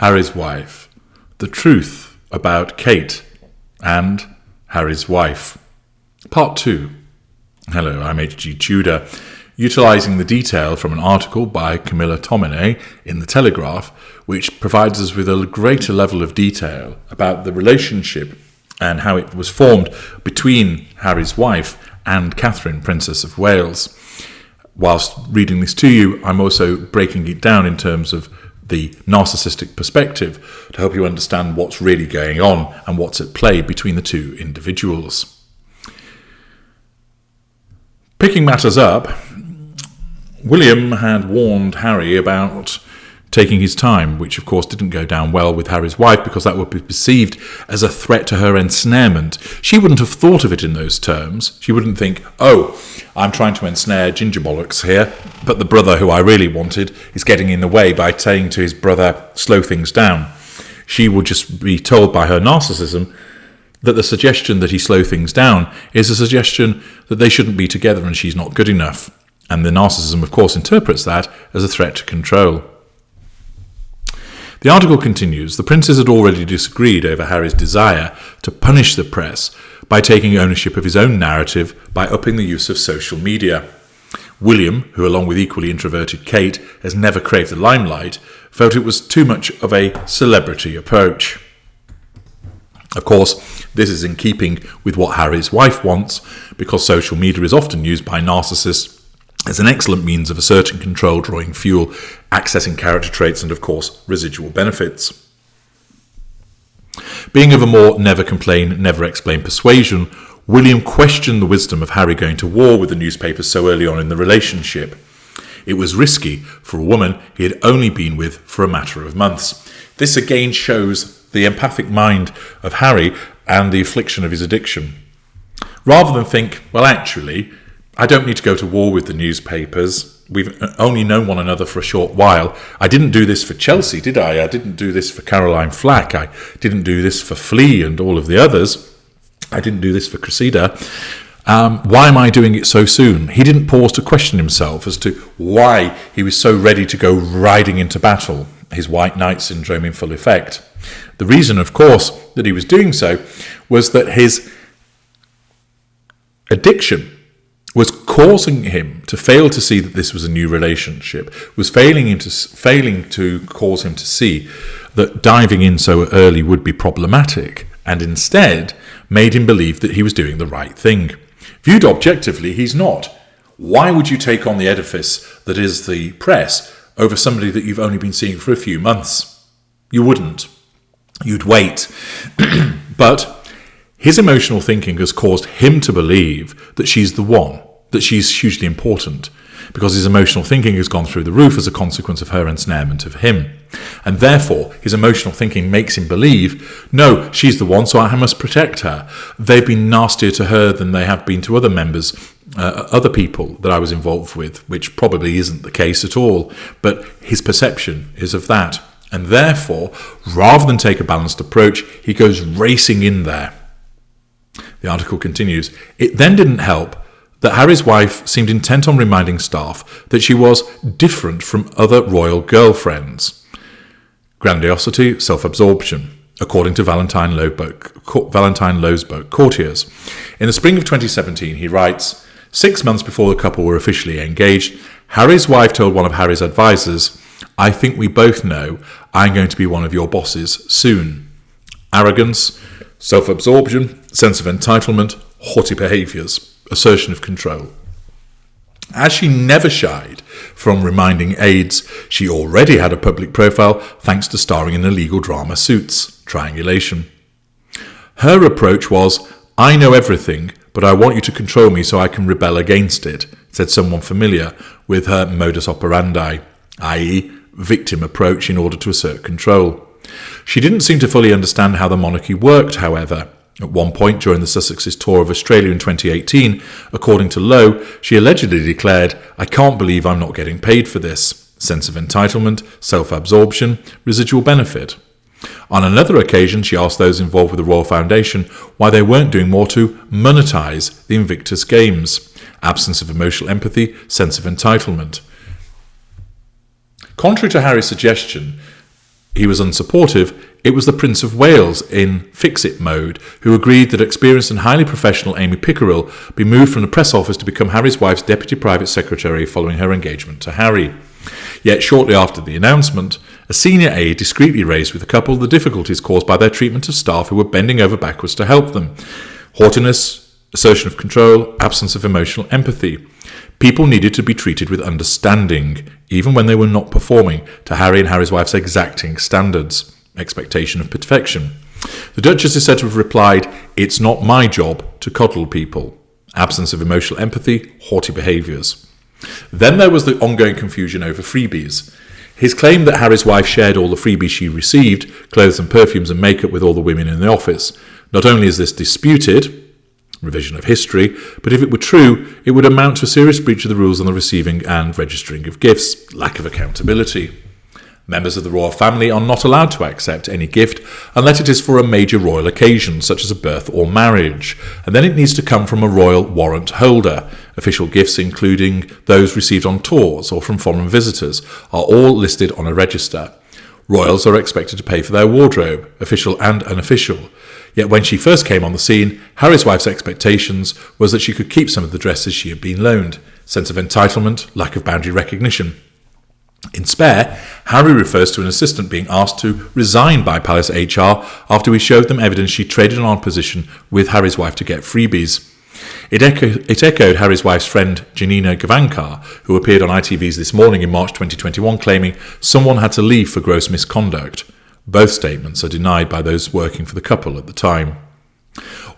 Harry's wife, the truth about Kate and Harry's wife. Part 2. Hello, I'm H.G. Tudor, utilising the detail from an article by Camilla Tominey in The Telegraph, which provides us with a greater level of detail about the relationship and how it was formed between Harry's wife and Catherine, Princess of Wales. Whilst reading this to you, I'm also breaking it down in terms of the narcissistic perspective to help you understand what's really going on and what's at play between the two individuals. Picking matters up, William had warned Harry about taking his time, which of course didn't go down well with Harry's wife because that would be perceived as a threat to her ensnarement. She wouldn't have thought of it in those terms. She wouldn't think, oh, I'm trying to ensnare Ginger Bollocks here, but the brother who I really wanted is getting in the way by saying to his brother, slow things down. She would just be told by her narcissism that the suggestion that he slow things down is a suggestion that they shouldn't be together and she's not good enough. And the narcissism, of course, interprets that as a threat to control. The article continues, the princes had already disagreed over Harry's desire to punish the press by taking ownership of his own narrative by upping the use of social media. William, who along with equally introverted Kate has never craved the limelight, felt it was too much of a celebrity approach. Of course, this is in keeping with what Harry's wife wants, because social media is often used by narcissists as an excellent means of asserting control, drawing fuel, accessing character traits, and of course, residual benefits. Being of a more never complain, never explain persuasion, William questioned the wisdom of Harry going to war with the newspapers so early on in the relationship. It was risky for a woman he had only been with for a matter of months. This again shows the empathic mind of Harry and the affliction of his addiction. Rather than think, well, actually, I don't need to go to war with the newspapers. We've only known one another for a short while. I didn't do this for Chelsea, did I? I didn't do this for Caroline Flack. I didn't do this for Flea and all of the others. I didn't do this for Cressida. Why am I doing it so soon? He didn't pause to question himself as to why he was so ready to go riding into battle, his white knight syndrome in full effect. The reason, of course, that he was doing so was that his addiction was causing him to fail to see that this was a new relationship, was failing to cause him to see that diving in so early would be problematic, and instead made him believe that he was doing the right thing. Viewed objectively, he's not. Why would you take on the edifice that is the press over somebody that you've only been seeing for a few months? You wouldn't. You'd wait. But his emotional thinking has caused him to believe that she's the one, that she's hugely important, because his emotional thinking has gone through the roof as a consequence of her ensnarement of him. And therefore, his emotional thinking makes him believe, no, she's the one, so I must protect her. They've been nastier to her than they have been to other members, other people that I was involved with, which probably isn't the case at all. But his perception is of that. And therefore, rather than take a balanced approach, he goes racing in there. The article continues, it then didn't help that Harry's wife seemed intent on reminding staff that she was different from other royal girlfriends. Grandiosity, self-absorption, according to Valentine Lowesboat courtiers. In the spring of 2017, he writes, 6 months before the couple were officially engaged, Harry's wife told one of Harry's advisors, I think we both know I'm going to be one of your bosses soon. Arrogance, self-absorption, sense of entitlement, haughty behaviours, assertion of control. As she never shied from reminding aides she already had a public profile thanks to starring in the legal drama Suits, Triangulation. Her approach was, I know everything, but I want you to control me so I can rebel against it, said someone familiar with her modus operandi, i.e. victim approach in order to assert control. She didn't seem to fully understand how the monarchy worked, however. At one point during the Sussex's tour of Australia in 2018, according to Lowe, she allegedly declared, I can't believe I'm not getting paid for this. Sense of entitlement, self-absorption, residual benefit. On another occasion, she asked those involved with the Royal Foundation why they weren't doing more to monetize the Invictus Games. Absence of emotional empathy, sense of entitlement. Contrary to Harry's suggestion, he was unsupportive, it was the Prince of Wales in fix-it mode who agreed that experienced and highly professional Amy Pickerel be moved from the press office to become Harry's wife's deputy private secretary following her engagement to Harry. Yet shortly after the announcement, a senior aide discreetly raised with the couple the difficulties caused by their treatment of staff who were bending over backwards to help them. Haughtiness, assertion of control, absence of emotional empathy. People needed to be treated with understanding, even when they were not performing to Harry and Harry's wife's exacting standards. Expectation of perfection. The Duchess is said to have replied, "It's not my job to coddle people." Absence of emotional empathy, haughty behaviours. Then there was the ongoing confusion over freebies. His claim that Harry's wife shared all the freebies she received, clothes and perfumes and makeup, with all the women in the office. Not only is this disputed, revision of history, but if it were true, it would amount to a serious breach of the rules on the receiving and registering of gifts, lack of accountability. Members of the royal family are not allowed to accept any gift unless it is for a major royal occasion, such as a birth or marriage, and then it needs to come from a royal warrant holder. Official gifts, including those received on tours or from foreign visitors, are all listed on a register. Royals are expected to pay for their wardrobe, official and unofficial. Yet when she first came on the scene, Harry's wife's expectations was that she could keep some of the dresses she had been loaned. Sense of entitlement, lack of boundary recognition. In Spare, Harry refers to an assistant being asked to resign by Palace HR after we showed them evidence she traded on position with Harry's wife to get freebies. It echoed Harry's wife's friend Janina Gavankar, who appeared on ITV's This Morning in March 2021, claiming someone had to leave for gross misconduct. Both statements are denied by those working for the couple at the time.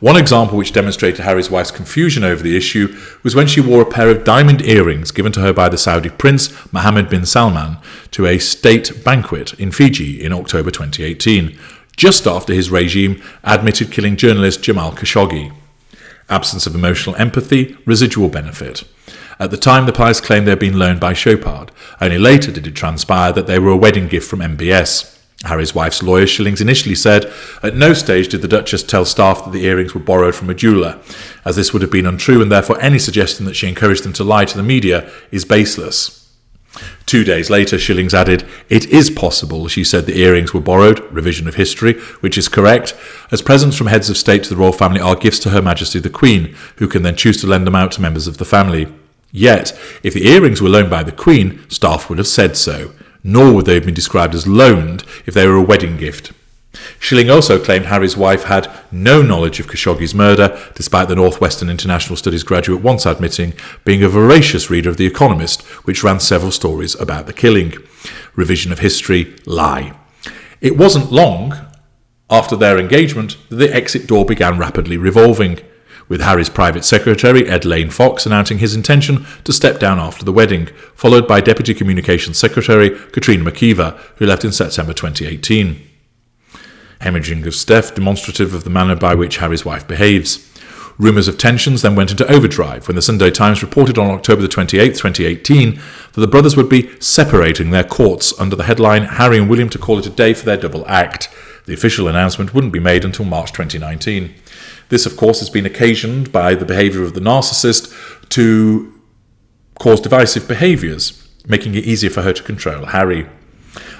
One example which demonstrated Harry's wife's confusion over the issue was when she wore a pair of diamond earrings given to her by the Saudi Prince Mohammed bin Salman to a state banquet in Fiji in October 2018, just after his regime admitted killing journalist Jamal Khashoggi. Absence of emotional empathy, residual benefit. At the time, the palace claimed they had been loaned by Chopard. Only later did it transpire that they were a wedding gift from MBS. Harry's wife's lawyer, Shillings, initially said, at no stage did the Duchess tell staff that the earrings were borrowed from a jeweller, as this would have been untrue and therefore any suggestion that she encouraged them to lie to the media is baseless. 2 days later, Shillings added, it is possible, she said, the earrings were borrowed, revision of history, which is correct, as presents from heads of state to the royal family are gifts to Her Majesty the Queen, who can then choose to lend them out to members of the family. Yet, if the earrings were loaned by the Queen, staff would have said so, nor would they have been described as loaned if they were a wedding gift. Shilling also claimed Harry's wife had no knowledge of Khashoggi's murder, despite the Northwestern International Studies graduate once admitting being a voracious reader of The Economist, which ran several stories about the killing. Revision of history, lie. It wasn't long after their engagement that the exit door began rapidly revolving, with Harry's private secretary, Ed Lane Fox, announcing his intention to step down after the wedding, followed by Deputy Communications Secretary Katrina McKeever, who left in September 2018. Hemorrhaging of Steph, demonstrative of the manner by which Harry's wife behaves. Rumours of tensions then went into overdrive when the Sunday Times reported on October 28, 2018, that the brothers would be separating their courts under the headline, Harry and William to call it a day for their double act. The official announcement wouldn't be made until March 2019. This, of course, has been occasioned by the behaviour of the narcissist to cause divisive behaviours, making it easier for her to control Harry.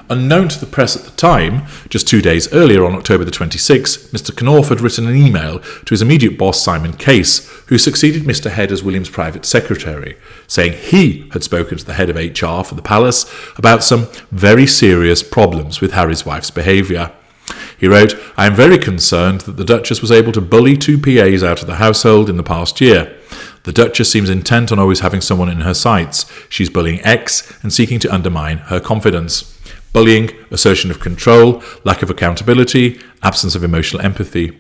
Unknown to the press at the time, just 2 days earlier on October the 26th, Mr. Knorf had written an email to his immediate boss Simon Case, who succeeded Mr. Head as William's private secretary, saying he had spoken to the head of HR for the palace about some very serious problems with Harry's wife's behaviour. He wrote, I am very concerned that the Duchess was able to bully 2 PAs out of the household in the past year. The Duchess seems intent on always having someone in her sights. She's bullying X and seeking to undermine her confidence. Bullying, assertion of control, lack of accountability, absence of emotional empathy.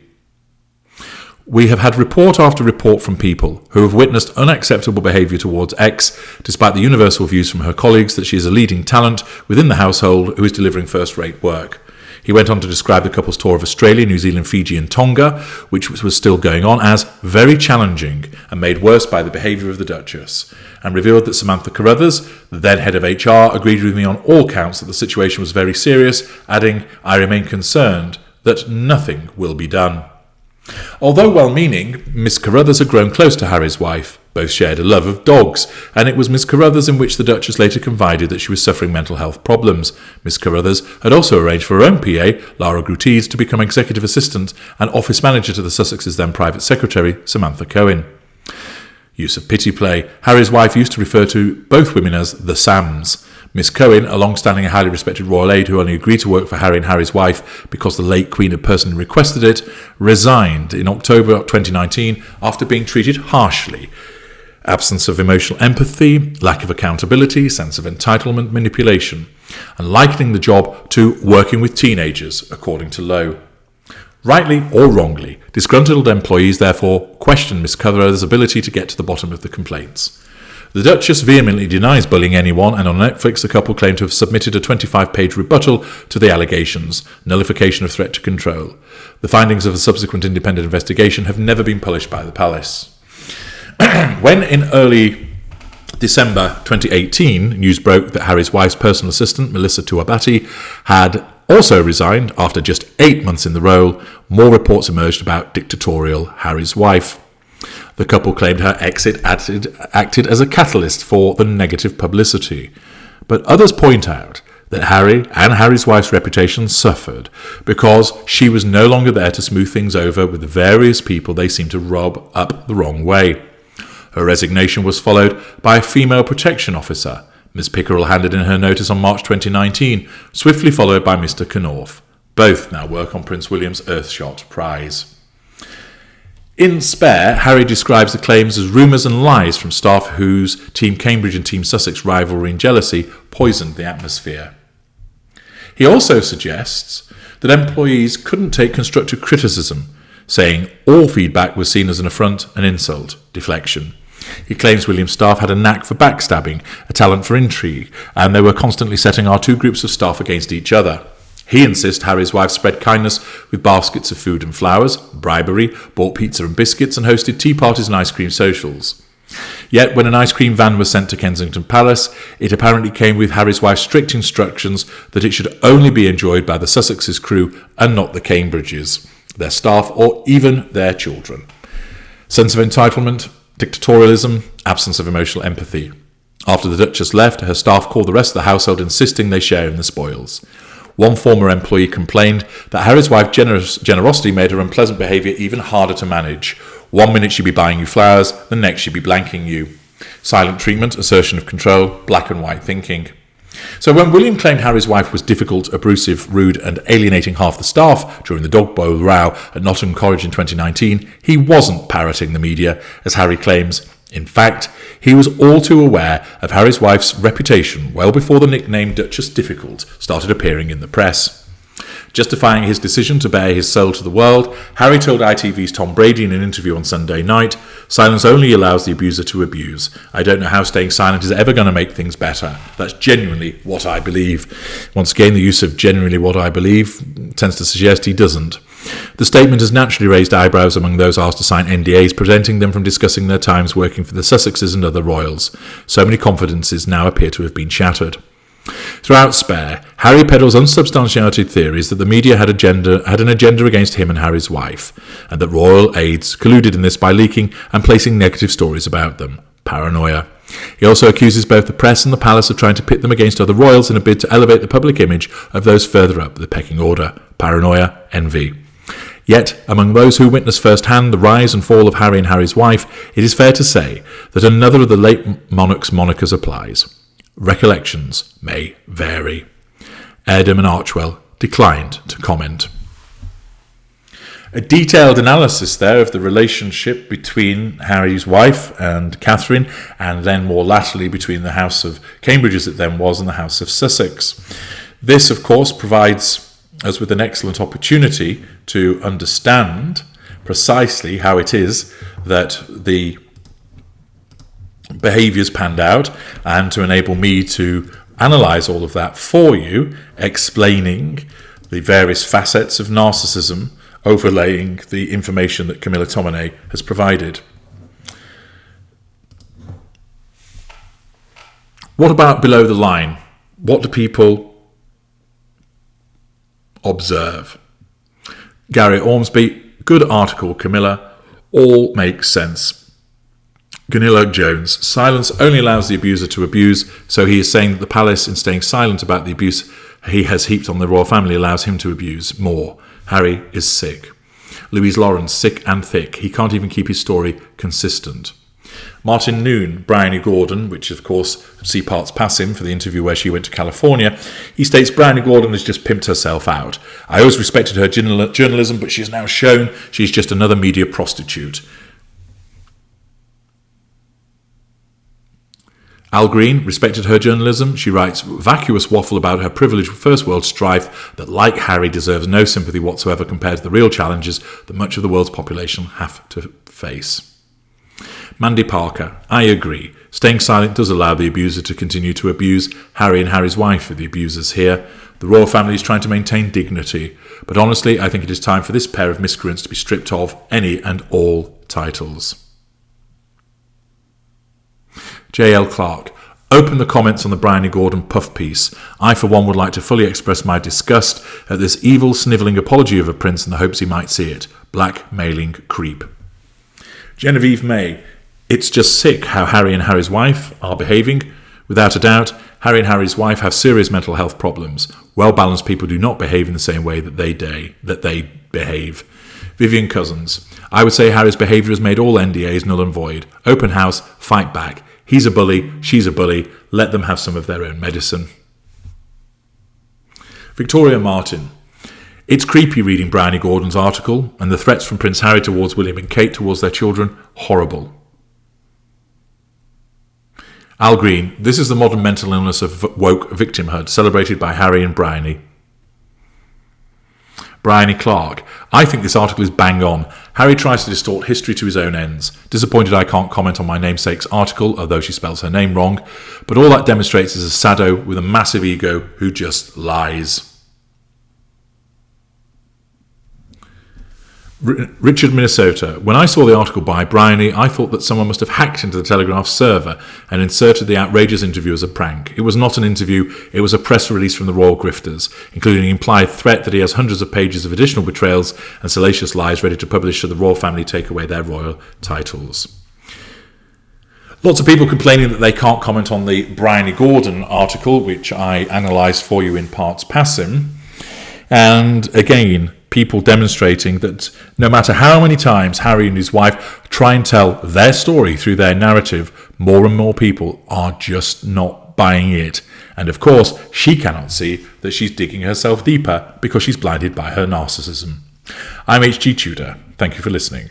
We have had report after report from people who have witnessed unacceptable behaviour towards X, despite the universal views from her colleagues that she is a leading talent within the household who is delivering first-rate work. He went on to describe the couple's tour of Australia, New Zealand, Fiji and Tonga, which was still going on, as very challenging and made worse by the behaviour of the Duchess, and revealed that Samantha Carruthers, the then head of HR, agreed with me on all counts that the situation was very serious, adding, I remain concerned that nothing will be done. Although well-meaning, Miss Carruthers had grown close to Harry's wife. Both shared a love of dogs, and it was Miss Carruthers in which the Duchess later confided that she was suffering mental health problems. Miss Carruthers had also arranged for her own PA, Lara Grutides, to become executive assistant and office manager to the Sussexes' then private secretary, Samantha Cohen. Use of pity play. Harry's wife used to refer to both women as the Sams. Miss Cohen, a long-standing and highly respected royal aide who only agreed to work for Harry and Harry's wife because the late Queen had personally requested it, resigned in October 2019 after being treated harshly. Absence of emotional empathy, lack of accountability, sense of entitlement, manipulation, and likening the job to working with teenagers, according to Lowe. Rightly or wrongly, disgruntled employees therefore questioned Miss Carruthers' ability to get to the bottom of the complaints. The Duchess vehemently denies bullying anyone, and on Netflix the couple claim to have submitted a 25-page rebuttal to the allegations, nullification of threat to control. The findings of a subsequent independent investigation have never been published by the palace. When in early December 2018, news broke that Harry's wife's personal assistant, Melissa Tuabati, had also resigned after just 8 months in the role, more reports emerged about dictatorial Harry's wife. The couple claimed her exit acted as a catalyst for the negative publicity. But others point out that Harry and Harry's wife's reputation suffered because she was no longer there to smooth things over with the various people they seemed to rub up the wrong way. Her resignation was followed by a female protection officer. Ms. Pickerel handed in her notice on March 2019, swiftly followed by Mr. Knorf. Both now work on Prince William's Earthshot Prize. In Spare, Harry describes the claims as rumours and lies from staff whose Team Cambridge and Team Sussex rivalry and jealousy poisoned the atmosphere. He also suggests that employees couldn't take constructive criticism, saying all feedback was seen as an affront and insult, deflection. He claims William's staff had a knack for backstabbing, a talent for intrigue, and they were constantly setting our two groups of staff against each other. He insists Harry's wife spread kindness with baskets of food and flowers, bribery, bought pizza and biscuits, and hosted tea parties and ice cream socials. Yet when an ice cream van was sent to Kensington Palace, it apparently came with Harry's wife's strict instructions that it should only be enjoyed by the Sussexes' crew and not the Cambridges, their staff, or even their children. Sense of entitlement, dictatorialism, absence of emotional empathy. After the Duchess left, her staff called the rest of the household, insisting they share in the spoils. One former employee complained that Harry's wife's generosity made her unpleasant behaviour even harder to manage. 1 minute she'd be buying you flowers, the next she'd be blanking you. Silent treatment, assertion of control, black and white thinking. So when William claimed Harry's wife was difficult, abusive, rude and alienating half the staff during the dog bowl row at Nottingham College in 2019, he wasn't parroting the media, as Harry claims. In fact, he was all too aware of Harry's wife's reputation well before the nickname Duchess Difficult started appearing in the press. Justifying his decision to bare his soul to the world, Harry told ITV's Tom Brady in an interview on Sunday night, "Silence only allows the abuser to abuse. I don't know how staying silent is ever going to make things better. That's genuinely what I believe." Once again, the use of "genuinely what I believe" tends to suggest he doesn't. The statement has naturally raised eyebrows among those asked to sign NDAs, preventing them from discussing their times working for the Sussexes and other royals. So many confidences now appear to have been shattered. Throughout Spare, Harry peddles unsubstantiated theories that the media had an agenda against him and Harry's wife, and that royal aides colluded in this by leaking and placing negative stories about them. Paranoia. He also accuses both the press and the palace of trying to pit them against other royals in a bid to elevate the public image of those further up the pecking order. Paranoia, envy. Yet, among those who witnessed firsthand the rise and fall of Harry and Harry's wife, it is fair to say that another of the late monarch's monikers applies. Recollections may vary. Erdem and Archwell declined to comment. A detailed analysis there of the relationship between Harry's wife and Catherine, and then more latterly between the House of Cambridge as it then was and the House of Sussex. This, of course, provides us with an excellent opportunity to understand precisely how it is that the behaviours panned out, and to enable me to analyse all of that for you, explaining the various facets of narcissism, overlaying the information that Camilla Tominey has provided. What about below the line? What do people observe? Gary Ormsby Good article, Camilla. All makes sense. Gunilla Jones. Silence only allows the abuser to abuse, so he is saying that the palace, in staying silent about the abuse he has heaped on the royal family, allows him to abuse more. Harry is sick. Louise Lawrence, sick and thick. He can't even keep his story consistent. Martin Noon, Bryony Gordon, which of course see parts pass him for the interview where she went to California. He states Bryony Gordon has just pimped herself out. I always respected her journalism, but she has now shown she's just another media prostitute. Al Green respected her journalism. She writes vacuous waffle about her privileged first world strife that, like Harry, deserves no sympathy whatsoever compared to the real challenges that much of the world's population have to face. Mandy Parker, I agree. Staying silent does allow the abuser to continue to abuse. Harry and Harry's wife are the abusers here. The royal family is trying to maintain dignity. But honestly, I think it is time for this pair of miscreants to be stripped of any and all titles. J.L. Clark, open the comments on the Bryony Gordon puff piece. I, for one, would like to fully express my disgust at this evil, snivelling apology of a prince in the hopes he might see it. Blackmailing creep. Genevieve May, it's just sick how Harry and Harry's wife are behaving. Without a doubt, Harry and Harry's wife have serious mental health problems. Well-balanced people do not behave in the same way that they behave. Vivian Cousins, I would say Harry's behaviour has made all NDAs null and void. Open house, fight back. He's a bully, she's a bully. Let them have some of their own medicine. Victoria Martin, it's creepy reading Bryony Gordon's article and the threats from Prince Harry towards William and Kate towards their children. Horrible. Al Green, this is the modern mental illness of woke victimhood, celebrated by Harry and Bryony. Bryony Clark, I think this article is bang on. Harry tries to distort history to his own ends. Disappointed I can't comment on my namesake's article, although she spells her name wrong, but all that demonstrates is a sado with a massive ego who just lies. Richard Minnesota, when I saw the article by Bryony, I thought that someone must have hacked into the Telegraph server and inserted the outrageous interview as a prank. It was not an interview, it was a press release from the royal grifters, including an implied threat that he has hundreds of pages of additional betrayals and salacious lies ready to publish should the royal family take away their royal titles. Lots of people complaining that they can't comment on the Bryony Gordon article, which I analysed for you in parts passing. And again, people demonstrating that no matter how many times Harry and his wife try and tell their story through their narrative, more and more people are just not buying it. And of course, she cannot see that she's digging herself deeper because she's blinded by her narcissism. I'm H.G. Tudor. Thank you for listening.